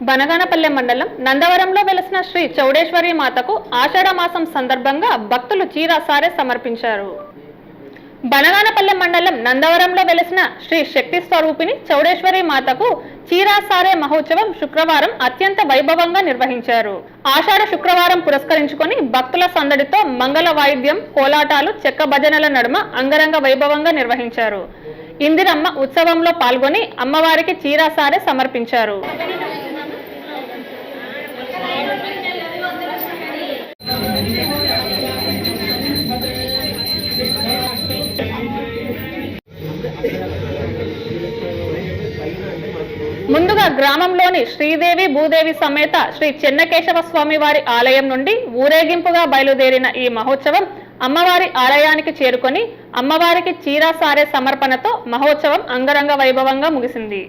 బనగానపల్లె మండలం నందవరంలో వెలసిన శ్రీ చౌడేశ్వరి మాతకు ఆషాఢ మాసం సందర్భంగా భక్తులు చీర సారె సమర్పించారు. బనగానపల్లె మండలం నందవరంలో వెలసిన శ్రీ శక్తి స్వరూపిణి చౌడేశ్వరి మాతకు చీర సారె మహోత్సవం శుక్రవారం అత్యంత వైభవంగా నిర్వహించారు. ఆషాఢ శుక్రవారం పురస్కరించుకొని భక్తుల సందడితో మంగళ వాయిద్యం, కోలాటాలు, చెక్క భజనల నడుమ అంగరంగ వైభవంగా నిర్వహించారు. ఇందిరమ్మ ఉత్సవంలో పాల్గొని అమ్మవారికి చీర సారె సమర్పించారు. ముందుగా గ్రామంలోని శ్రీదేవి భూదేవి సమేత శ్రీ చెన్నకేశవ స్వామి వారి ఆలయం నుండి ఊరేగింపుగా బయలుదేరిన ఈ మహోత్సవం అమ్మవారి ఆలయానికి చేరుకొని అమ్మవారికి చీర సారె సమర్పణతో మహోత్సవం అంగరంగ వైభవంగా ముగిసింది.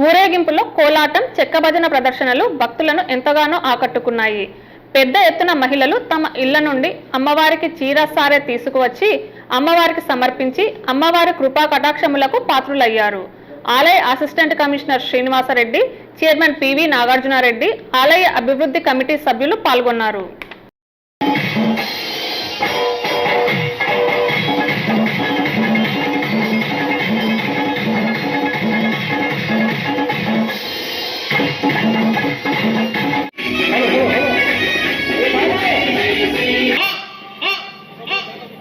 ఊరేగింపులో కోలాటం, చెక్క భజన ప్రదర్శనలు భక్తులను ఎంతగానో ఆకట్టుకున్నాయి. పెద్ద ఎత్తున మహిళలు తమ ఇళ్ల నుండి అమ్మవారికి చీర సారె తీసుకువచ్చి అమ్మవారికి సమర్పించి అమ్మవారి కృపా కటాక్షములకు పాత్రులయ్యారు. ఆలయ assistant commissioner Srinivasa Reddy, chairman PV Nagarjuna Reddy, ఆలయ అభివృద్ధి కమిటీ సభ్యులు పాల్గొన్నారు.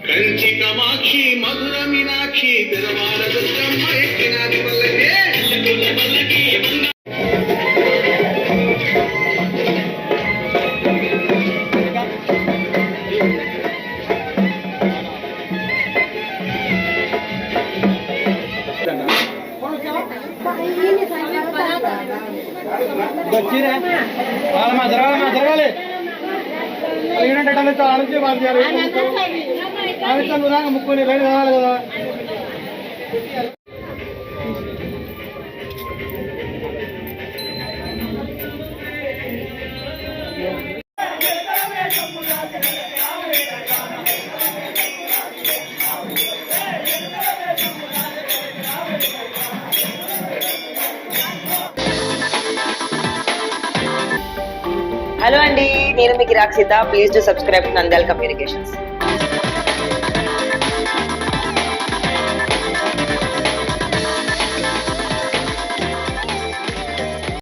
కంచి కామాక్షి మధుర మీనాక్షి తిరుమల దుర్గమ్మ ఎక్కినాది పల్లకి జరగాలి ముక్కుని రైలు కావాలి కదా. హలో అండి, నేను మీకు Rakshitha. Please do subscribe to Nandyal communications.